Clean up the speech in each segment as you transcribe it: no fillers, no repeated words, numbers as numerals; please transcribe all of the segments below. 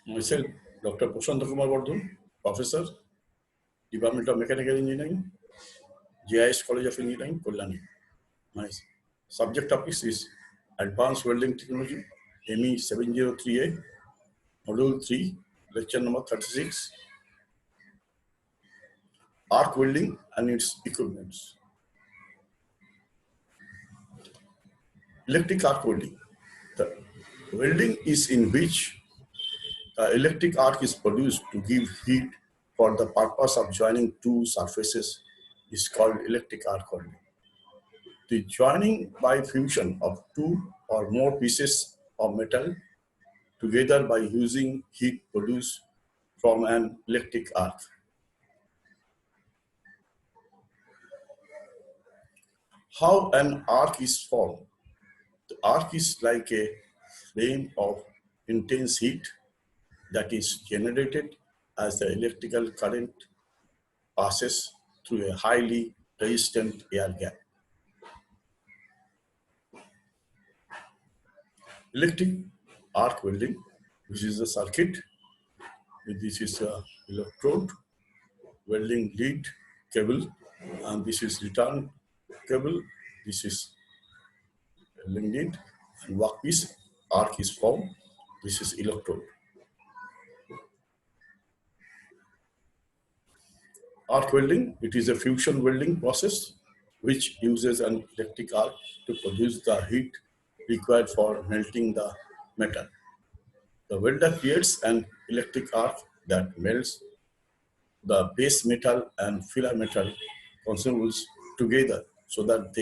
Myself, Dr. Prashant Kumar Bardhan, Professor, Department of Mechanical Engineering, GIS College of Engineering, Kollani. My subject topic is Advanced Welding Technology, ME 703A, Module 3, Lecture number 36, Arc Welding and its equipments. Electric arc welding. The welding is in which the electric arc is produced to give heat for the purpose of joining two surfaces is called electric arc welding. The joining by fusion of two or more pieces of metal together by using heat produced from an electric arc. How an arc is formed? The arc is like a flame of intense heat that is generated as the electrical current passes through a highly resistant air gap. Electric arc welding, which is a circuit. This is a electrode, welding lead cable, and this is return cable. This is welding lead and workpiece. Arc is formed. This is electrode. Arc welding, it is a fusion welding process which uses an electric arc to produce the heat required for melting the metal. The welder creates an electric arc that melts the base metal and filler metal consumables together so that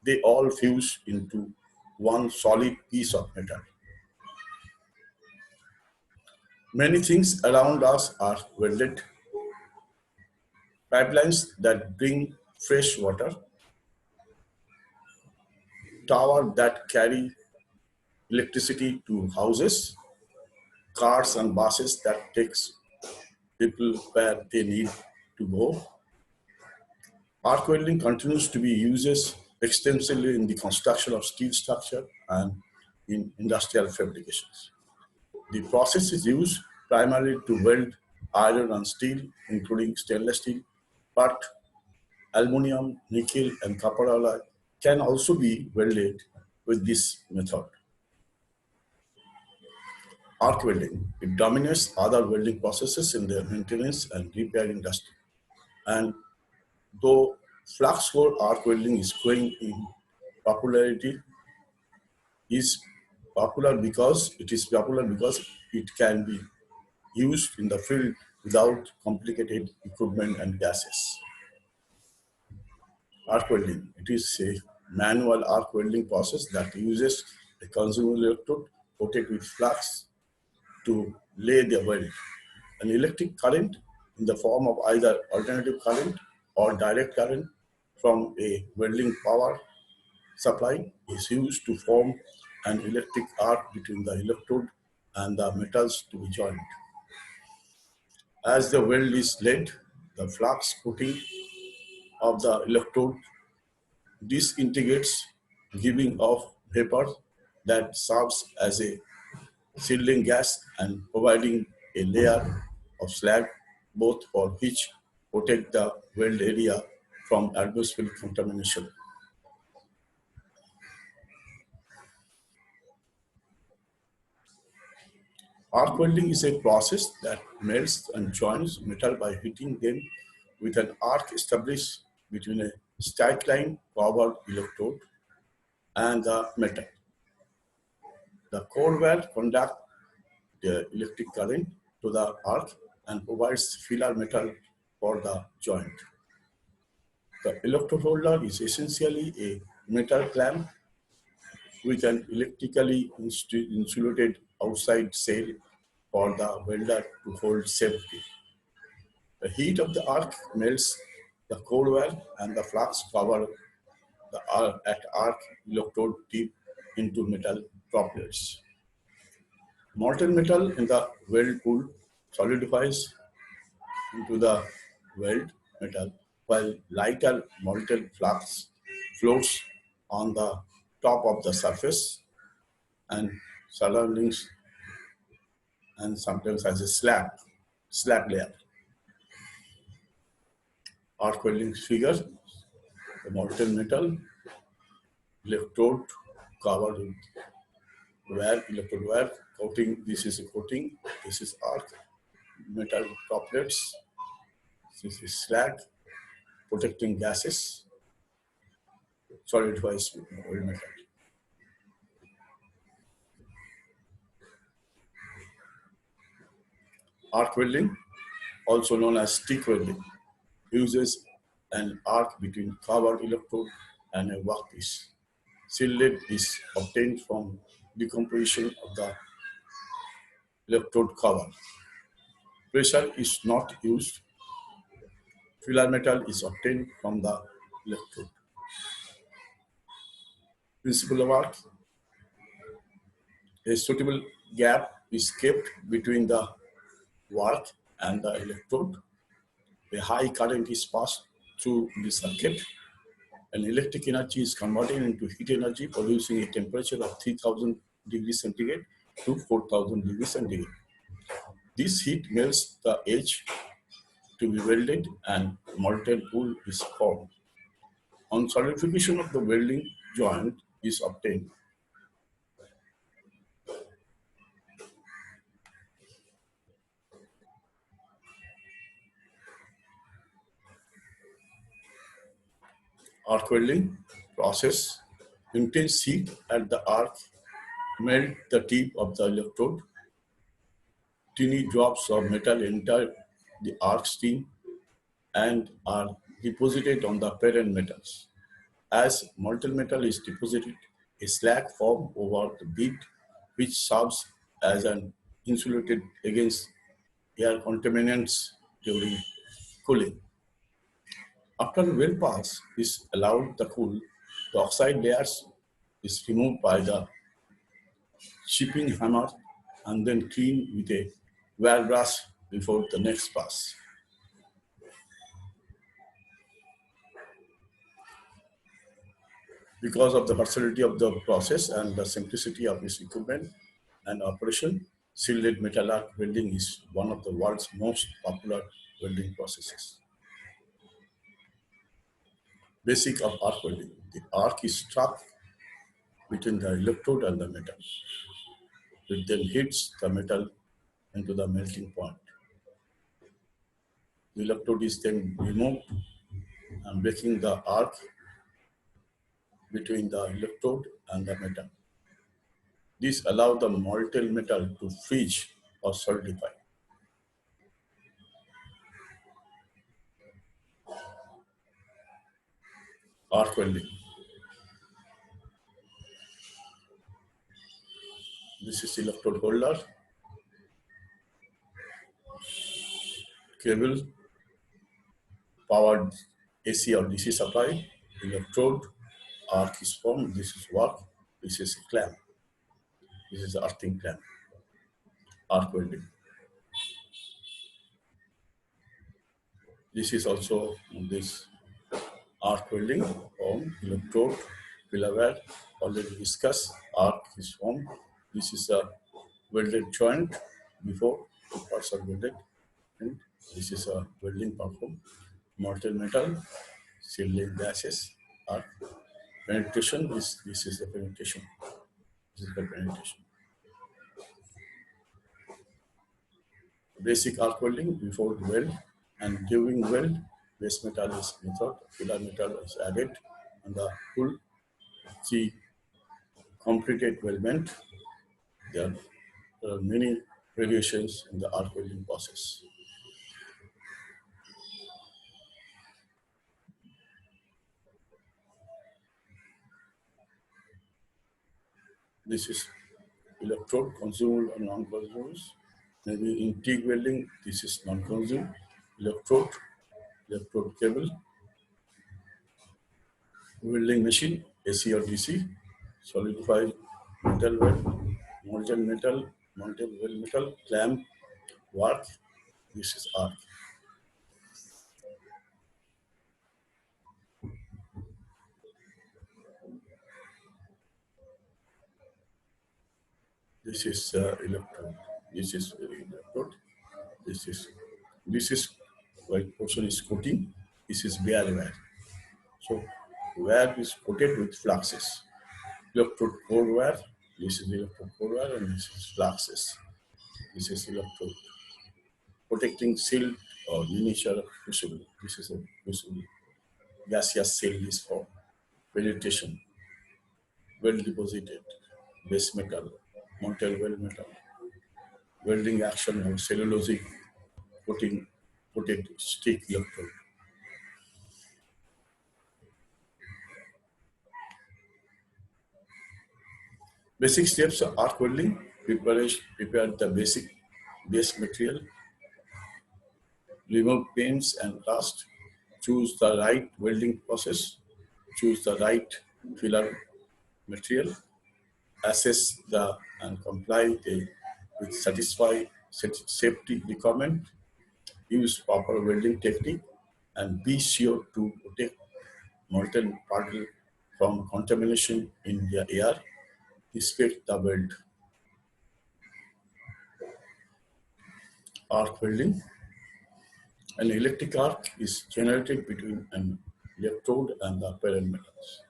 they all fuse into one solid piece of metal. Many things around us are welded. Pipelines that bring fresh water, towers that carry electricity to houses, cars and buses that takes people where they need to go. Arc welding continues to be used extensively in the construction of steel structure and in industrial fabrications. The process is used primarily to weld iron and steel, including stainless steel, but aluminum, nickel, and copper alloy can also be welded with this method. Arc welding, it dominates other welding processes in the maintenance and repair industry. And though flux core arc welding is growing in popularity, is popular because it can be used in the field without complicated equipment and gases. Arc welding, it is a manual arc welding process that uses a consumable electrode coated with flux to lay the weld. An electric current in the form of either alternative current or direct current from a welding power supply is used to form an electric arc between the electrode and the metals to be joined. As the weld is laid, the flux coating of the electrode disintegrates, giving off vapor that serves as a sealing gas and providing a layer of slag, both for which protect the weld area from atmospheric contamination. Arc welding is a process that melts and joins metal by hitting them with an arc established between a straight line covered electrode and the metal. The core weld conducts the electric current to the arc and provides filler metal for the joint. The electrode holder is essentially a metal clamp with an electrically insulated outside shell for the welder to hold safety. The heat of the arc melts the core weld and the flux cover the arc electrode tip into metal droplets. Molten metal in the weld pool solidifies into the weld metal, while lighter molten flux floats on the top of the surface and surroundings and sometimes as a slab layer. Arc welding figure, the molten metal, electrode covered with wire, electrode wire, coating, this is a coating, this is arc, metal droplets, this is slag, protecting gases, solidifies oil metal. Arc welding, also known as stick welding, uses an arc between covered electrode and a workpiece. Seal lead is obtained from decomposition of the electrode cover. Pressure is not used. Filler metal is obtained from the electrode. Principle of arc: a suitable gap is kept between the work and the electrode. A high current is passed through the circuit, and electric energy is converted into heat energy, producing a temperature of 3000 degrees centigrade to 4000 degrees centigrade. This heat melts the edge to be welded and molten wool is formed. On solidification of the welding joint is obtained. Arc welding process: intense heat at the arc melt the tip of the electrode. Tiny drops of metal enter the arc stream and are deposited on the parent metals. As molten metal is deposited, a slag forms over the bead, which serves as an insulated against air contaminants during cooling. After the weld pass is allowed to cool, the oxide layers is removed by the chipping hammer and then cleaned with a wire brush before the next pass. Because of the versatility of the process and the simplicity of its equipment and operation, shielded metal arc welding is one of the world's most popular welding processes. Basic of arc welding: the arc is struck between the electrode and the metal. It then hits the metal into the melting point. The electrode is then removed and breaking the arc between the electrode and the metal. This allows the molten metal to freeze or solidify. Arc welding. This is electrode holder, cable, powered AC or DC supply, electrode, arc is formed. This is work. This is a clamp. This is the earthing clamp. Arc welding. This is also this arc welding on electrode, pillar wire, already discussed. Arc is formed. This is a welded joint before the parts are welded, and this is a welding performed. Molten metal, sealing gases, arc. Penetration is this is the penetration. This is the penetration. Basic arc welding before weld and during weld, base metal is method, filler metal is added, and the full the completed weldment. There are many variations in the arc welding process. This is electrode, consumable and non-consumable. Maybe in TIG welding, this is non-consumable. Electrode cable, welding machine, AC or DC, solidified metal weld, molten weld metal, clamp, work. This is arc. This is electrode. This is electrode. This is this is white portion is coating. This is bare wire. So wire is coated with fluxes. Electrode core wire. This is electrode core wire, and this is fluxes. This is electrode protecting shield or miniature fusible. This is a fusible. Gaseous shield is for penetration, well deposited, base metal, Montel weld metal, welding action or cellulosic coating, coated stick electrode. Basic steps are arc welding, prepare the basic base material, remove paints and rust, choose the right welding process, choose the right filler material, assess the and comply with safety requirement, use proper welding technique, and be sure to protect molten particle from contamination in the air. Inspect the weld. Arc welding. An electric arc is generated between an electrode and the parent metals.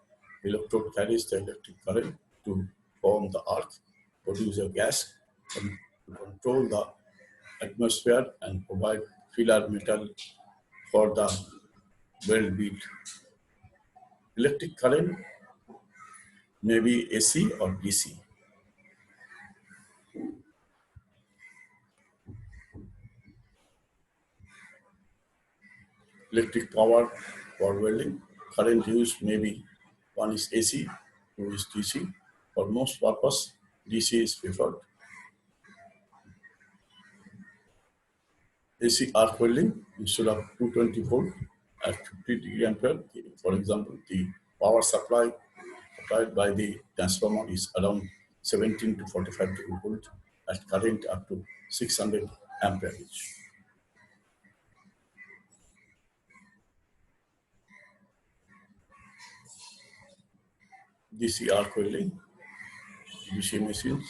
Electrode carries the electric current to form the arc, produce a gas, and to control the atmosphere and provide filler metal for the weld bead. Electric current may be AC or DC. Electric power for welding. Current used may be one is AC, two is DC. For most purpose, DC is preferred. AC arc welding instead of 220 volt at 50 degree ampere. For example, the power supply supplied by the transformer is around 17 to 45 degree volt at current up to 600 amperage. DC arc welding. DC machines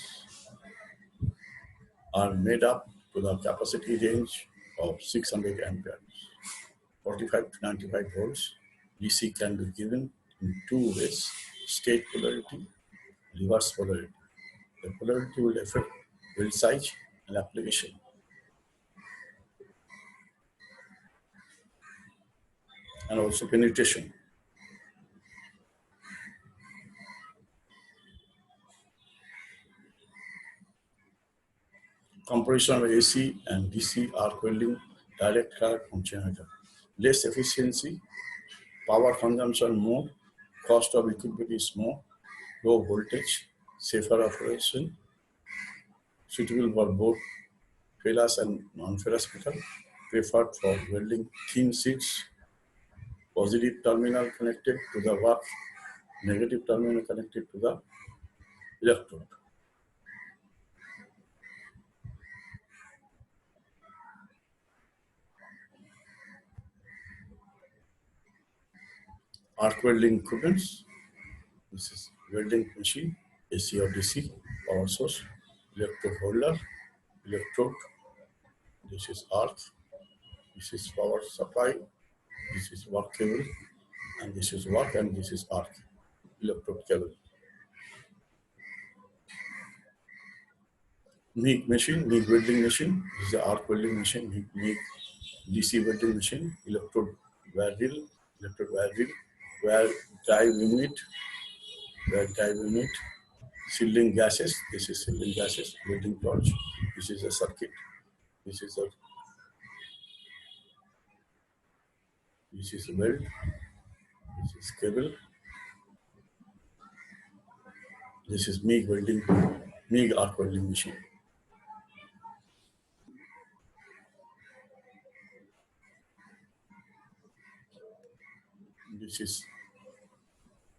are made up to the capacity range of 600 amperes, 45 to 95 volts. DC can be given in two ways: state polarity, reverse polarity. The polarity will affect weld size and application. And also penetration. Comparison of AC and DC arc welding, direct current from generator. Less efficiency, power consumption more, cost of equipment is more, low voltage, safer operation, suitable for both ferrous and non-ferrous metal, preferred for welding thin sheets, positive terminal connected to the work, negative terminal connected to the electrode. Arc welding equipments. This is welding machine, AC or DC, power source, electrode holder, electrode. This is arc. This is power supply. This is work cable, and this is work, and this is arc. Electrode cable. MIG machine, MIG welding machine. This is the arc welding machine. MIG DC welding machine. Electrode wire reel, wire drive unit, shielding gases. This is shielding gases, welding torch. This is a circuit. This is a weld. This is cable. This is MIG arc welding machine. This is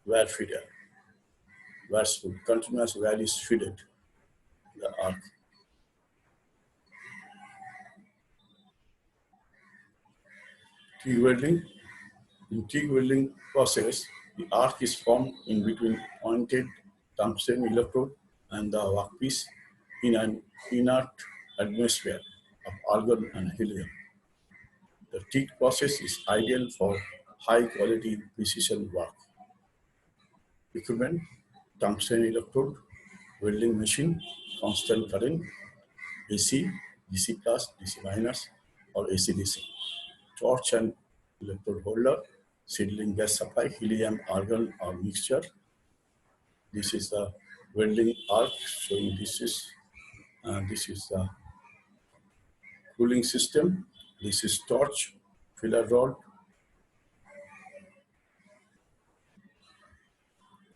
wire feeder. Continuous wire is feeded. The arc. TIG welding. In TIG welding process, the arc is formed in between pointed tungsten electrode and the workpiece in an inert atmosphere of argon and helium. The TEAC process is ideal for high-quality precision work. Equipment, tungsten electrode, welding machine, constant current, AC, DC plus, DC minus, or AC-DC. Torch and electrode holder, seedling gas supply, helium, argon, or mixture. This is the welding arc showing this is the cooling system. This is torch, filler rod.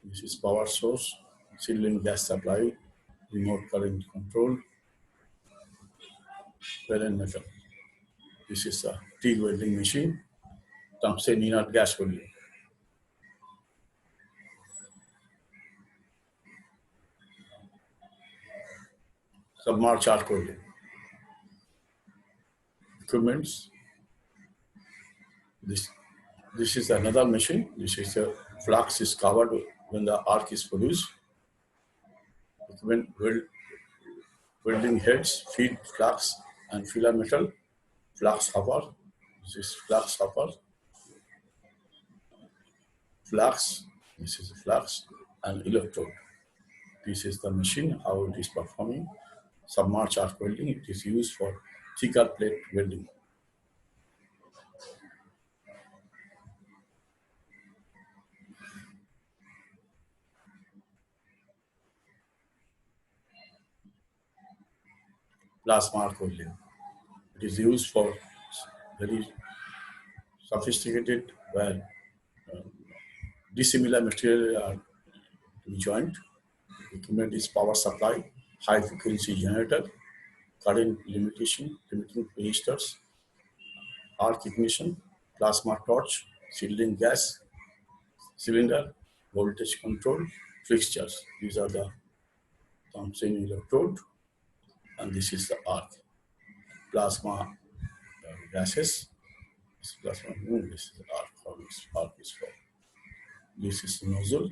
This is power source, seedling gas supply, remote current control, parent metal. This is a TEAC welding machine, tungsten inert gas welding. Submerged arc welding. Equipments. This is another machine. This is a flux is covered when the arc is produced. Equipment welding heads, feed flux and filler metal. Flux hopper. This is flux hopper. Flux. This is flux and electrode. This is the machine, how it is performing. Submerged arc welding. It is used for thicker plate welding. Plasma arc welding. It is used for very sophisticated where dissimilar material are to be joined. Equipment is power supply, high frequency generator, current limiting resistors, arc ignition, plasma torch, seedling gas, cylinder, voltage control, fixtures. These are the tungsten electrode, and this is the arc. Plasma gases. This is plasma. This is the arc. How this arc is formed. This is the nozzle.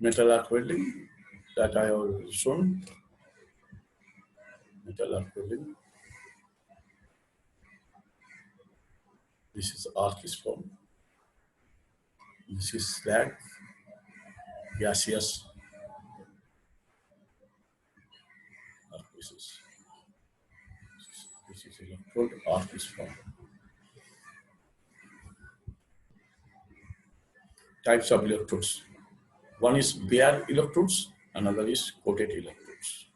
Metal arc welding that I have shown. Metal arc welding. This is arc is formed. This is slag, gaseous. This is electrode, arc is formed. Types of electrodes. One is bare electrodes, another is coated electrodes.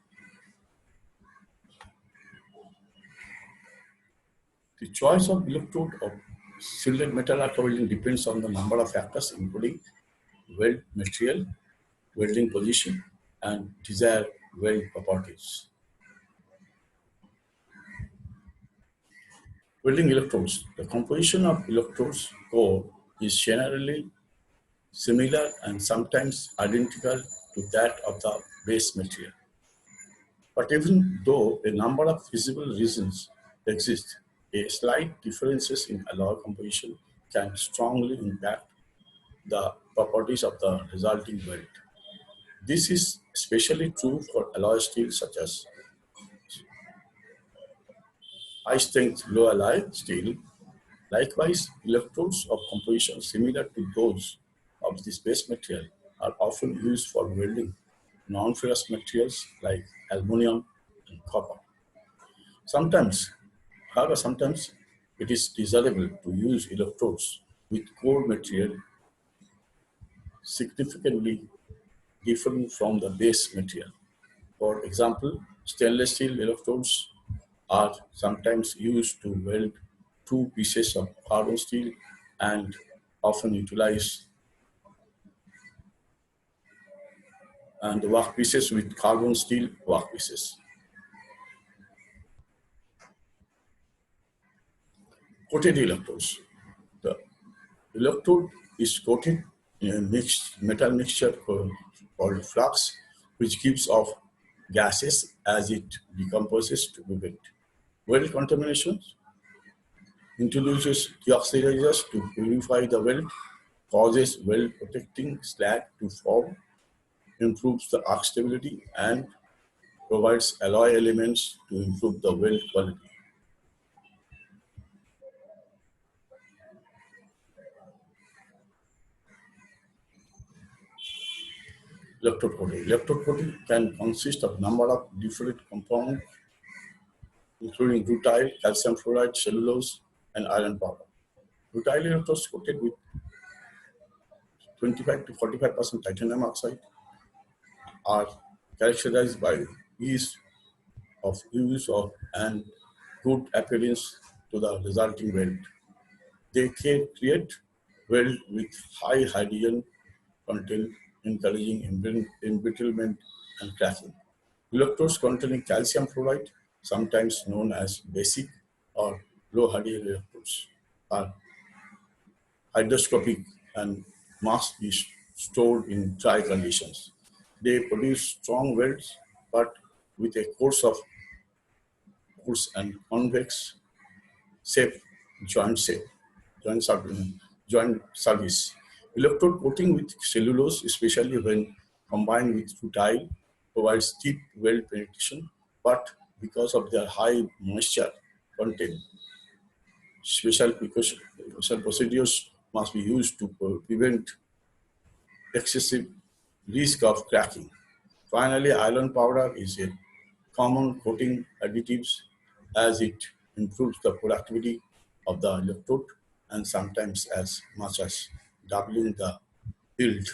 The choice of electrode of shielded metal arc welding depends on the number of factors, including weld material, welding position, and desired weld properties. Welding electrodes. The composition of electrodes core is generally similar and sometimes identical to that of the base material. But even though a number of feasible reasons exist, a slight differences in alloy composition can strongly impact the properties of the resulting weld. This is especially true for alloy steel such as high-strength low-alloy steel. Likewise, electrodes of composition similar to those of this base material are often used for welding non-ferrous materials like aluminum and copper. Sometimes it is desirable to use electrodes with core material significantly different from the base material. For example, stainless steel electrodes are sometimes used to weld two pieces of carbon steel and often utilize and the workpieces with carbon steel workpieces. Coated electrodes. The electrode is coated in a mixed metal mixture called flux, which gives off gases as it decomposes to prevent weld contamination, introduces deoxidizers to purify the weld, causes weld protecting slag to form, improves the arc stability, and provides alloy elements to improve the weld quality. Electrode coating. Electrode coating can consist of number of different compounds, including rutile, calcium fluoride, cellulose, and iron powder. Rutile electrodes coated with 25 to 45% titanium oxide are characterized by ease of use of and good appearance to the resulting weld. They can create weld with high hydrogen content, encouraging embrittlement and cracking. Electrodes containing calcium fluoride, sometimes known as basic or low hydrogen electrodes, are hygroscopic and must be stored in dry conditions. They produce strong welds, but with a coarse and convex shape, joint shape, joint, joint service. Electrode coating with cellulose, especially when combined with rutile, provides deep weld penetration, but because of their high moisture content, special procedures must be used to prevent excessive risk of cracking. Finally, iron powder is a common coating additives as it improves the productivity of the electrode and sometimes as much as doubling the yield.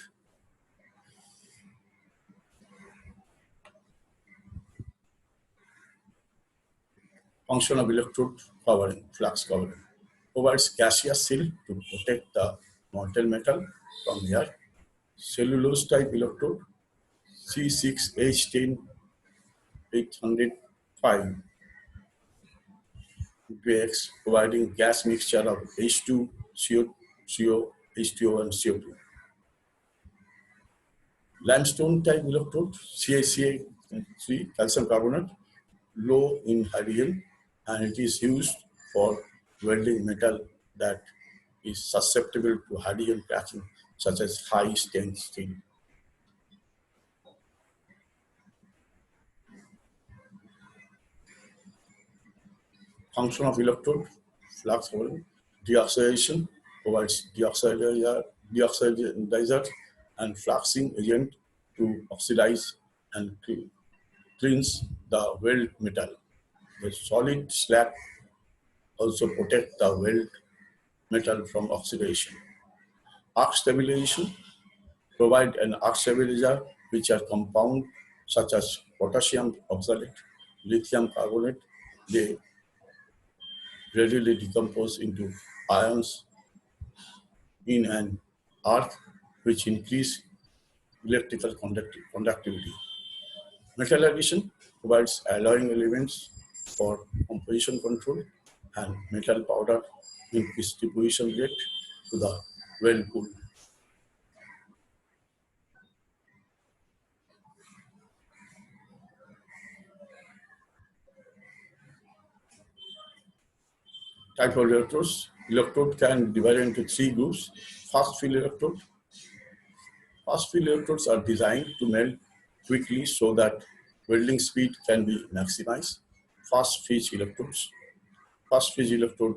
Function of electrode covering, flux covering, provides gaseous shield to protect the molten metal from air. Cellulose type electrode C6H10 805 UPX, providing gas mixture of H2, CO, H2O, and CO2. Limestone type electrode, CaCa3, calcium carbonate, low in hydrogen, and it is used for welding metal that is susceptible to hydrogen cracking, such as high strength steel. Function of electrode, flux covering, deoxidation, provides deoxidizer and fluxing agent to oxidize and cleans the weld metal. The solid slag also protect the weld metal from oxidation. Arc stabilization provide an arc stabilizer which are compound such as potassium oxalate, lithium carbonate. They readily decompose into ions in an arc which increase electrical conductivity. Metal addition provides alloying elements for composition control and metal powder increase deposition rate to the weld pool. Type of electrodes. Electrode can be divided into three groups. Fast field electrode. Fast field electrodes are designed to melt quickly so that welding speed can be maximized. Fast pitch electrodes. Fast pitch electrode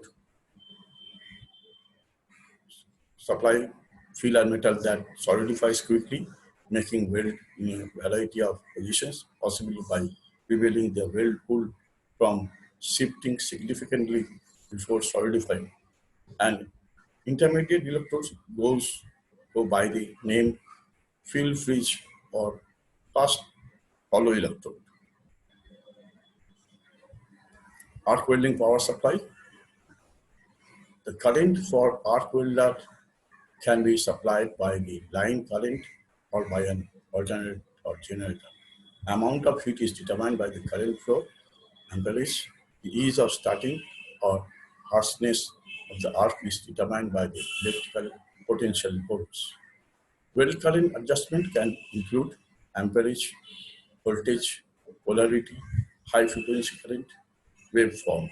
supply filler metal that solidifies quickly, making weld in a variety of positions, possibly by preventing the weld pool from shifting significantly before solidifying. And intermediate electrodes go by the name field bridge or fast hollow electrode. Arc welding power supply. The current for arc welder can be supplied by the line current or by an alternate or generator. Amount of heat is determined by the current flow, amperage. The ease of starting or harshness of the arc is determined by the electrical potential volts. Weld current adjustment can include amperage, voltage, polarity, high frequency current, waveform.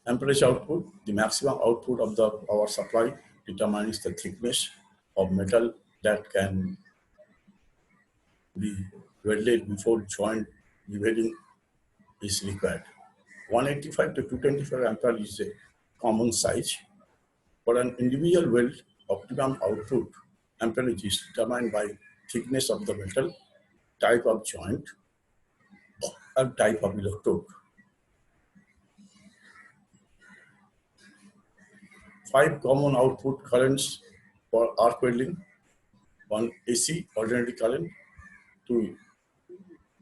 Amperage output, the maximum output of the power supply determines the thickness of metal that can be welded before joint beveling is required. 185 to 225 ampere is a common size. For an individual weld, optimum output amperage is determined by thickness of the metal, type of joint, and type of electrode. 5 common output currents for arc welding: 1 AC, ordinary current; 2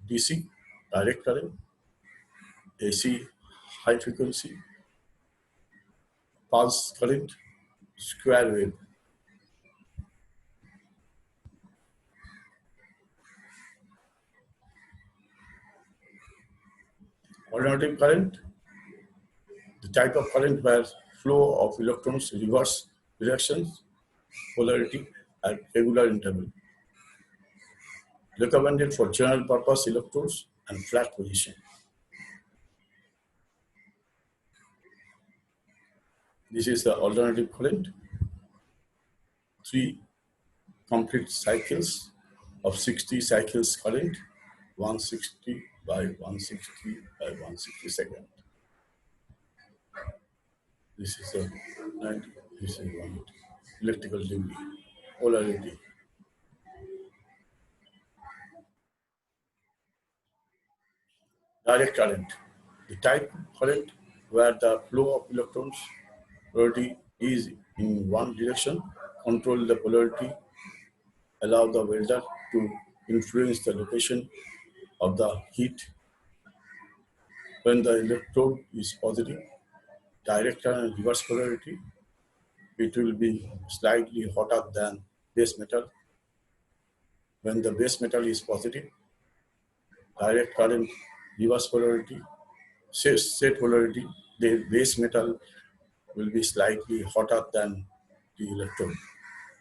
DC, direct current; AC, high frequency; pulse current; square wave. Alternating current, the type of current where flow of electrons reverse directions, polarity at regular interval. Recommended for general purpose electrodes and flat position. This is the alternative current. 3 complete cycles of 60 cycles current, 160 by 160 by 160 second. This is a 90, this is one electrical degree, polarity. Direct current, the type of current where the flow of electrons polarity is in one direction, control the polarity, allow the welder to influence the location of the heat. When the electrode is positive, direct current reverse polarity, it will be slightly hotter than base metal. When the base metal is positive, direct current reverse polarity, set polarity, the base metal will be slightly hotter than the electrode.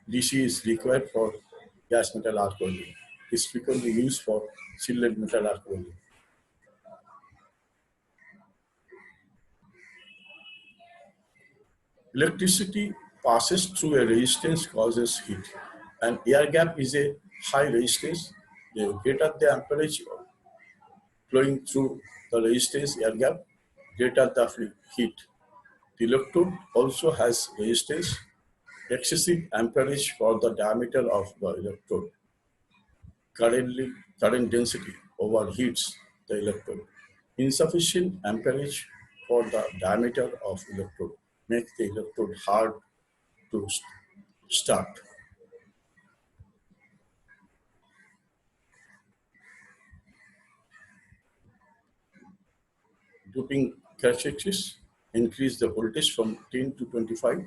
DC is required for gas metal arc welding. It is frequently used for shielded metal arc welding. Electricity passes through a resistance causes heat. An air gap is a high resistance. The greater the amperage flowing through the resistance air gap, greater the heat. The electrode also has resistance. Excessive amperage for the diameter of the electrode. Current density overheats the electrode. Insufficient amperage for the diameter of electrode makes the electrode hard to start. Doping characteristics increase the voltage from 10 to 25,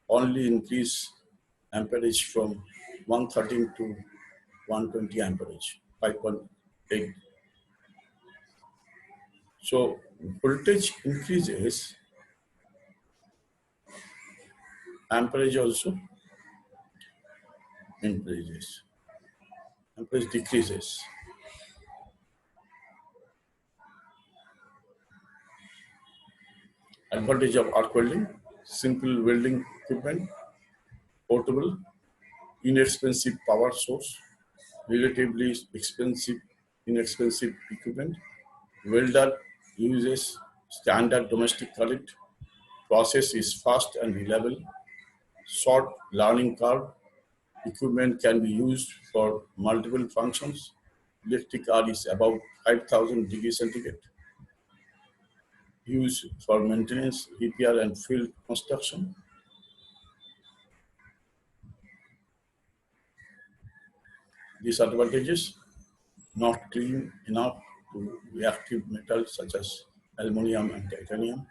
only increase amperage from 113 to 120 amperage, 5.8. So voltage increases, amperage also increases, amperage decreases. Advantage of arc welding: simple welding equipment, portable, inexpensive power source, relatively inexpensive equipment. Welder uses standard domestic current. Process is fast and reliable. Short learning curve. Equipment can be used for multiple functions. Electric arc is about 5,000 degrees centigrade. Used for maintenance, repair, and field construction. Disadvantages: not clean enough to reactive metals such as aluminum and titanium.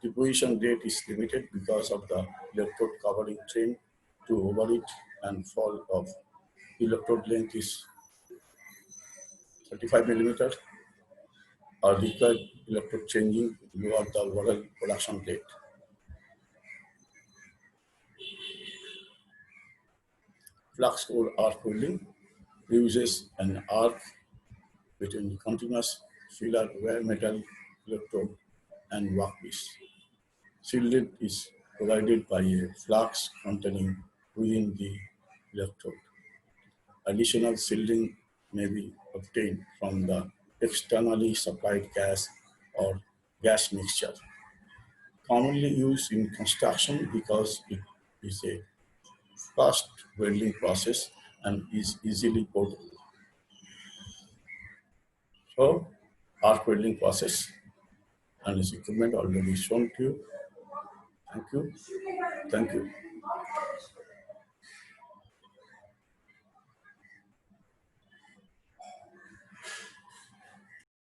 Deposition rate is limited because of the electrode covering train to overheat and fall of electrode length is 35 millimeter or required electrode changing to lower the overall production rate. Flux core arc welding uses an arc between the continuous filler wire metal electrode and workpiece. Shielded is provided by a flux containing within the electrode. Additional shielding may be obtained from the externally supplied gas or gas mixture. Commonly used in construction because it is a fast welding process and is easily portable. So, arc welding process and its equipment already shown to you. Thank you. Thank you.